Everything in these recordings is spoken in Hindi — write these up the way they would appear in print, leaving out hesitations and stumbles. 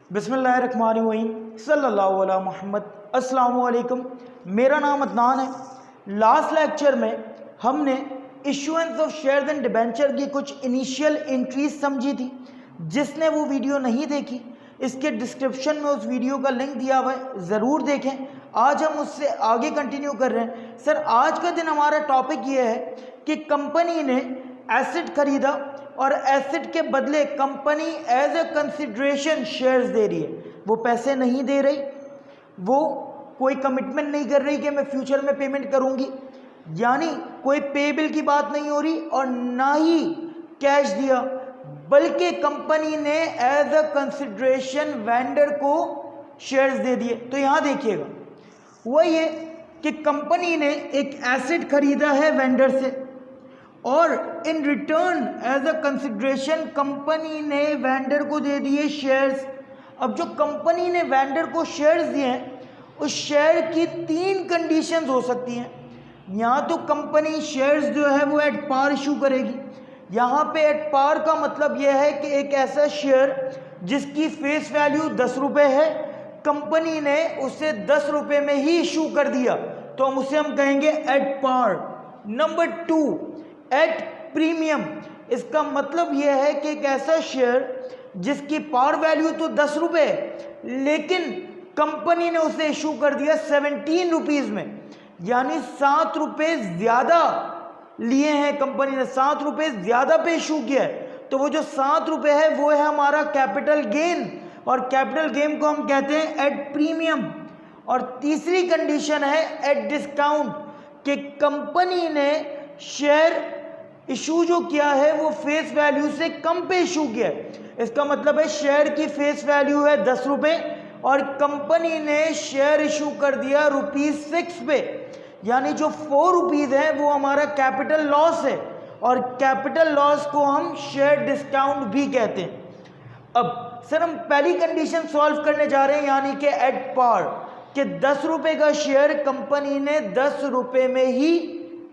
बिस्मिल्लाहिर्रहमानिर्रहीम सल्लल्लाहु अला मुहम्मद। अस्सलामु अलैकुम। मेरा नाम अदनान है। लास्ट लेक्चर में हमने issuance of shares and debenture की कुछ इनिशियल एंट्रीज समझी थी। जिसने वो वीडियो नहीं देखी, इसके डिस्क्रिप्शन में उस वीडियो का लिंक दिया हुआ है, ज़रूर देखें। आज हम उससे आगे कंटिन्यू कर रहे हैं। सर, आज का दिन हमारा टॉपिक ये है कि कंपनी ने एसेट खरीदा और एसेट के बदले company as a consideration shares दे रही है। वो पैसे नहीं दे रही, वो कोई कमिटमेंट नहीं कर रही कि मैं फ्यूचर में पेमेंट करूंगी, यानी कोई पे बिल की बात नहीं हो रही और ना ही कैश दिया, बल्कि कंपनी ने एज अ कंसिडरेशन वेंडर को शेयर्स दे दिए। तो यहां देखिएगा, वह ये कि कंपनी ने एक एसेट खरीदा है वेंडर से और in return as a consideration company ने वेंडर को दे दिए शेयर्स। अब जो कंपनी ने वेंडर को शेयर्स दिए हैं, उस शेयर की तीन कंडीशंस हो सकती हैं। यहाँ तो कंपनी शेयर्स जो है वो एट पार इशू करेगी। यहाँ पे एट पार का मतलब यह है कि एक ऐसा शेयर जिसकी फेस वैल्यू 10 रुपये है, कंपनी ने उसे 10 रुपये में ही इशू कर दिया, तो उसे हम कहेंगे at par. Number 2, at premium. इसका मतलब यह है कि एक ऐसा शेयर जिसकी पार वैल्यू तो 10 रुपये, लेकिन कंपनी ने उसे इशू कर दिया 17 रुपीज़ में, यानी 7 रुपये ज़्यादा लिए हैं। कंपनी ने 7 रुपये ज़्यादा पे इशू किया है, तो वो जो 7 रुपये है वो है हमारा कैपिटल गेन, और कैपिटल गेन को हम कहते हैं एट प्रीमियम। और तीसरी कंडीशन है एट डिस्काउंट, कि कंपनी ने शेयर इशू जो किया है वो फेस वैल्यू से कम पे इशू किया है। इसका मतलब है शेयर की फेस वैल्यू है 10 रुपये और कंपनी ने शेयर इशू कर दिया ₹6 पे, यानी जो 4 रुपीज़ है वो हमारा कैपिटल लॉस है, और कैपिटल लॉस को हम शेयर डिस्काउंट भी कहते हैं। अब सर, हम पहली कंडीशन सॉल्व करने जा रहे हैं, यानी कि एट पार, कि 10 रुपये का शेयर कंपनी ने 10 रुपये में ही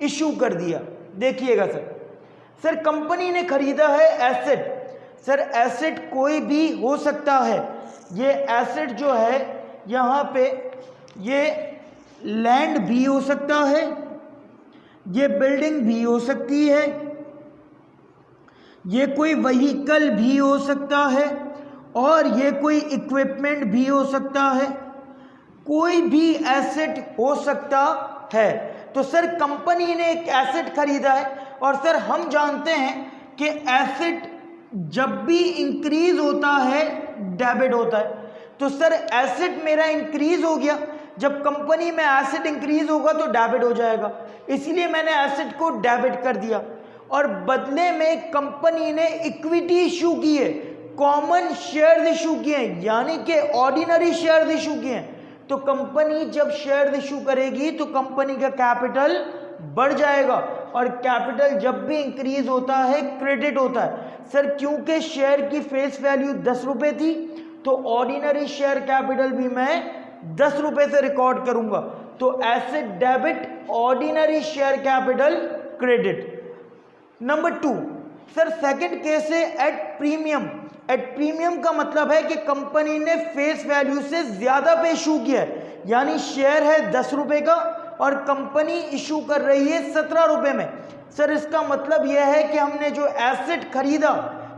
इशू कर दिया। देखिएगा सर, कंपनी ने खरीदा है एसेट। सर, एसेट कोई भी हो सकता है। ये एसेट जो है यहाँ पे, ये लैंड भी हो सकता है, ये बिल्डिंग भी हो सकती है, ये कोई व्हीकल भी हो सकता है, और ये कोई इक्विपमेंट भी हो सकता है। कोई भी एसेट हो सकता है। तो सर, कंपनी ने एक एसेट खरीदा है, और सर हम जानते हैं कि एसेट जब भी इंक्रीज होता है डेबिट होता है। तो सर, एसेट मेरा इंक्रीज हो गया, जब कंपनी में एसेट इंक्रीज होगा तो डेबिट हो जाएगा, इसलिए मैंने एसेट को डेबिट कर दिया। और बदले में कंपनी ने इक्विटी इशू की है, कॉमन शेयर्स इशू किए हैं, यानी कि ऑर्डिनरी शेयर्स इशू किए हैं। तो कंपनी जब शेयर इशू करेगी तो कंपनी का कैपिटल बढ़ जाएगा, और कैपिटल जब भी इंक्रीज होता है क्रेडिट होता है। सर, क्योंकि शेयर की फेस वैल्यू 10 रुपये थी, तो ऑर्डिनरी शेयर कैपिटल भी मैं 10 रुपये से रिकॉर्ड करूंगा। तो asset debit, ordinary share capital credit. Number 2, sir second case है एट प्रीमियम। एट प्रीमियम का मतलब है कि कंपनी ने फेस वैल्यू से ज़्यादा पे इशू किया है, यानी शेयर है 10 रुपये का और कंपनी इशू कर रही है 17 रुपये में। सर, इसका मतलब यह है कि हमने जो एसेट खरीदा,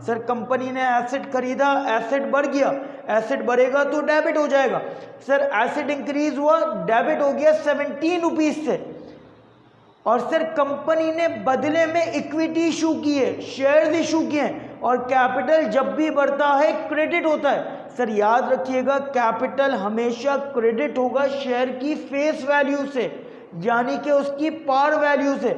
सर कंपनी ने एसेट खरीदा, एसेट बढ़ गया, एसेट बढ़ेगा तो डेबिट हो जाएगा। सर, एसेट इंक्रीज हुआ, डेबिट हो गया 17 रुपीज़ से, और सर कंपनी ने बदले में इक्विटी इशू की है, शेयर्स इशू किए हैं, और कैपिटल जब भी बढ़ता है क्रेडिट होता है। सर याद रखिएगा, कैपिटल हमेशा क्रेडिट होगा शेयर की फेस वैल्यू से, यानी कि उसकी पार वैल्यू से।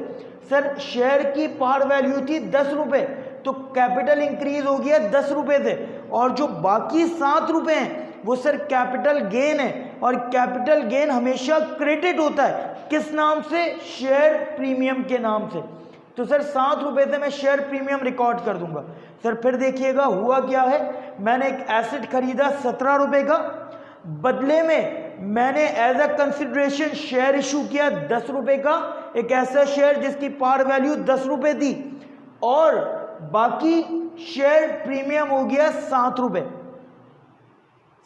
सर, शेयर की पार वैल्यू थी 10 रुपये, तो कैपिटल इंक्रीज हो गया 10 रुपये से, और जो बाकी 7 रुपये हैं वो सर कैपिटल गेन है, और कैपिटल गेन हमेशा क्रेडिट होता है। किस नाम से? शेयर प्रीमियम के नाम से। तो सर 7 रुपये से मैं शेयर प्रीमियम रिकॉर्ड कर दूंगा। सर फिर देखिएगा हुआ क्या है, मैंने एक एसेट खरीदा 17 रुपये का, बदले में मैंने as a consideration share issue किया 10 रुपये का, एक ऐसा शेयर जिसकी पार वैल्यू 10 रुपये थी, और बाकी शेयर प्रीमियम हो गया 7 रुपये।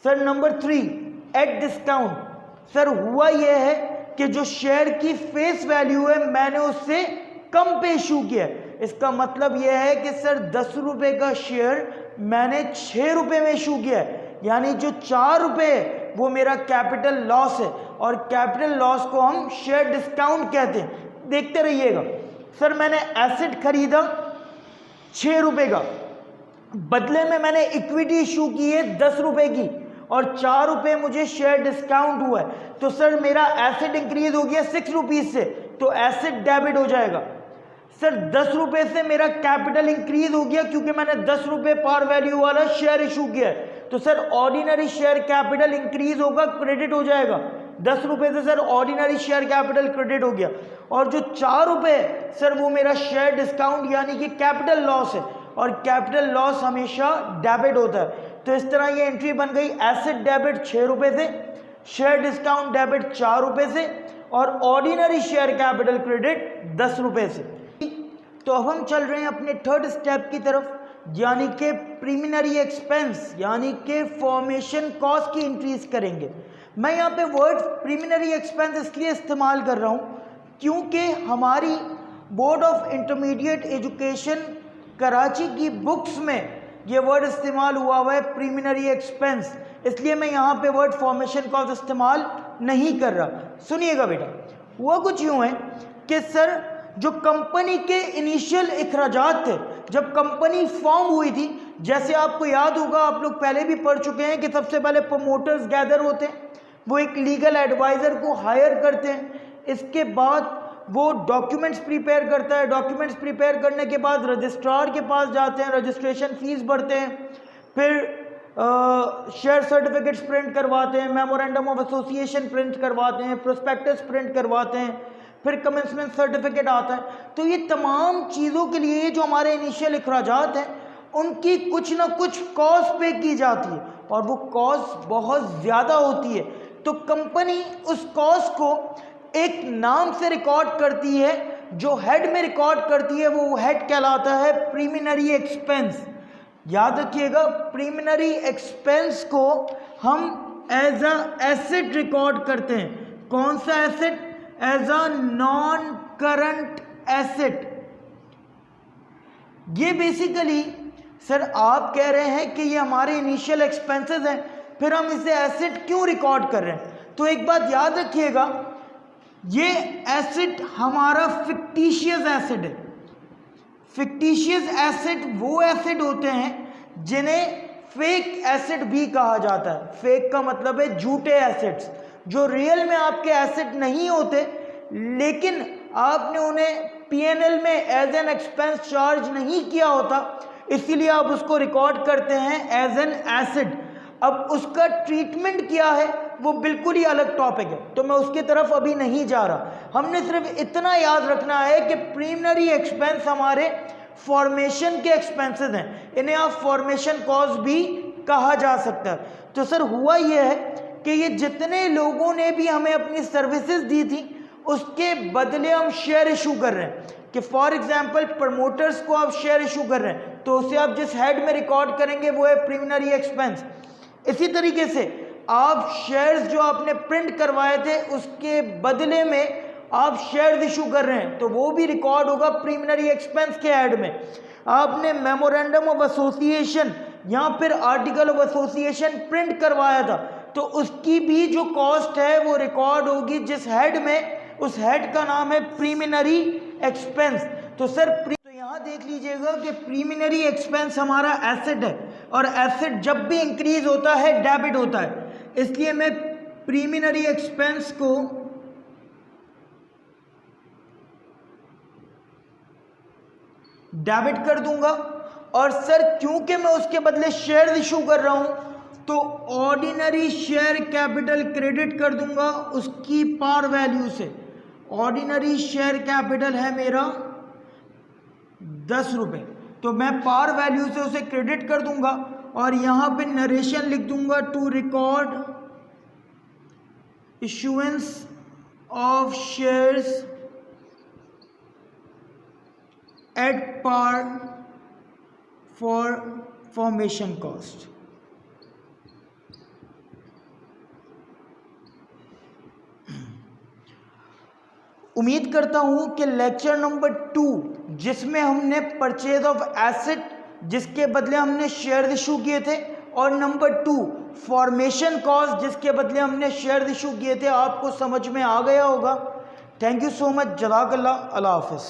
Sir number 3 at discount. Sir हुआ यह है कि जो शेयर की फेस वैल्यू है मैंने उससे कम पे इशू किया है। इसका मतलब यह है कि सर 10 रुपये का शेयर मैंने 6 रुपये में इशू किया है, यानी जो 4 रुपये है वो मेरा कैपिटल लॉस है, और कैपिटल लॉस को हम शेयर डिस्काउंट कहते हैं। देखते रहिएगा। सर मैंने एसेट खरीदा 6 रुपये का, बदले में मैंने इक्विटी इशू की है 10 रुपये की, और 4 रुपये मुझे शेयर डिस्काउंट हुआ है। तो सर मेरा एसेट इंक्रीज हो गया 6 रुपीज से, तो एसेट डेबिट हो जाएगा। सर 10 रुपये से मेरा कैपिटल इंक्रीज हो गया क्योंकि मैंने 10 रुपये पार वैल्यू वाला शेयर इशू किया है, तो sir ordinary share capital increase होगा, क्रेडिट हो जाएगा। 10 रुपये से sir ordinary share capital credit हो गया, और जो 4 रुपये सर वो मेरा शेयर डिस्काउंट यानी कि कैपिटल लॉस है, और कैपिटल लॉस हमेशा डेबिट होता है। तो इस तरह ये एंट्री बन गई, एसेट डेबिट 6 रुपये से, शेयर डिस्काउंट डेबिट 4 रुपये से, और ऑर्डिनरी शेयर कैपिटल क्रेडिट 10 रुपये से। तो अब हम चल रहे हैं अपने थर्ड स्टेप की तरफ, यानी कि प्रीलिमिनरी एक्सपेंस यानी कि फॉर्मेशन कॉस्ट की इंक्रीज करेंगे। मैं यहाँ पे वर्ड प्रीलिमिनरी एक्सपेंस इसलिए इस्तेमाल कर रहा हूँ क्योंकि हमारी board of intermediate education Karachi की बुक्स में ये वर्ड इस्तेमाल हुआ है प्रीलिमिनरी एक्सपेंस, इसलिए मैं यहाँ पे वर्ड फॉर्मेशन कॉस्ट इस्तेमाल नहीं कर रहा। सुनिएगा बेटा, हुआ कुछ यूँ है कि सर जो कंपनी के इनिशियल इखराजात थे, जब कंपनी फॉर्म हुई थी, जैसे आपको याद होगा, आप लोग पहले भी पढ़ चुके हैं कि सबसे पहले प्रमोटर्स गैदर होते हैं, वो एक लीगल एडवाइज़र को हायर करते हैं, इसके बाद वो डॉक्यूमेंट्स प्रिपेयर करता है, डॉक्यूमेंट्स प्रिपेयर करने के बाद रजिस्ट्रार के पास जाते हैं, रजिस्ट्रेशन फीस भरते हैं, फिर शेयर सर्टिफिकेट्स प्रिंट करवाते हैं, मेमोरेंडम ऑफ एसोसिएशन प्रिंट करवाते हैं, प्रोस्पेक्टस प्रिंट करवाते हैं, फिर कमेंसमेंट सर्टिफिकेट आता है। तो ये तमाम चीज़ों के लिए जो हमारे इनिशियल इखराजात हैं उनकी कुछ ना कुछ कॉस्ट पे की जाती है, और वो कॉस्ट बहुत ज़्यादा होती है। तो कंपनी उस कॉस्ट को एक नाम से रिकॉर्ड करती है, जो हेड में रिकॉर्ड करती है वो हेड कहलाता है प्रीलिमिनरी एक्सपेंस। याद रखिएगा, प्रीलिमिनरी एक्सपेंस को हम एज अ एसेट रिकॉर्ड करते हैं। कौन सा asset? As a non current asset. ये बेसिकली सर आप कह रहे हैं कि ये हमारे इनिशियल एक्सपेंसेस हैं, फिर हम इसे एसेट क्यों रिकॉर्ड कर रहे हैं? तो एक बात याद रखिएगा, ये एसेट हमारा फिक्टिशियस एसेट है। फिक्टिशियस एसेट वो एसेट होते हैं जिन्हें फेक एसेट भी कहा जाता है। फेक का मतलब है झूठे एसेट्स, जो रियल में आपके एसेट नहीं होते, लेकिन आपने उन्हें पीएनएल में एज एन एक्सपेंस चार्ज नहीं किया होता, इसीलिए आप उसको रिकॉर्ड करते हैं एज एन एसेट। अब उसका ट्रीटमेंट क्या है वो बिल्कुल ही अलग टॉपिक है, तो मैं उसकी तरफ अभी नहीं जा रहा। हमने सिर्फ इतना याद रखना है कि प्रीलिमिनरी एक्सपेंस हमारे फॉर्मेशन के एक्सपेंसेस हैं, इन्हें आप फॉर्मेशन कॉस्ट भी कहा जा सकता है। तो सर हुआ यह है कि ये जितने लोगों ने भी हमें अपनी सर्विसेज दी थी उसके बदले हम शेयर इशू कर रहे हैं, कि फॉर एग्जांपल प्रमोटर्स को आप शेयर इशू कर रहे हैं, तो उसे आप जिस हेड में रिकॉर्ड करेंगे वो है प्रीलिमिनरी एक्सपेंस। इसी तरीके से आप शेयर्स जो आपने प्रिंट करवाए थे उसके बदले में आप शेयर्स इशू कर रहे हैं, तो वो भी रिकॉर्ड होगा प्रीलिमिनरी एक्सपेंस के हेड में। आपने मेमोरेंडम ऑफ एसोसिएशन या फिर आर्टिकल ऑफ एसोसिएशन प्रिंट करवाया था, तो उसकी भी जो कॉस्ट है वो रिकॉर्ड होगी जिस हेड में, उस हेड का नाम है प्रीलिमिनरी एक्सपेंस। तो सर तो यहाँ देख लीजिएगा कि प्रीलिमिनरी एक्सपेंस हमारा एसेट है, और एसेट जब भी इंक्रीज होता है डेबिट होता है, इसलिए मैं प्रीलिमिनरी एक्सपेंस को डेबिट कर दूंगा। और सर क्योंकि मैं उसके बदले शेयर इशू कर रहा हूं, तो ऑर्डिनरी शेयर कैपिटल क्रेडिट कर दूंगा उसकी पार वैल्यू से। ऑर्डिनरी शेयर कैपिटल है मेरा 10 रुपये, तो मैं पार वैल्यू से उसे क्रेडिट कर दूंगा, और यहाँ पे नरेशन लिख दूंगा to record issuance of shares at par for formation cost. उम्मीद करता हूँ कि लेक्चर नंबर 2 जिसमें हमने परचेज ऑफ एसेट जिसके बदले हमने शेयर इशू किए थे, और नंबर 2 फॉर्मेशन कॉस्ट जिसके बदले हमने शेयर इशू किए थे, आपको समझ में आ गया होगा। Thank you so much. जज़ाकल्लाह। अल्लाह हाफ़िज़।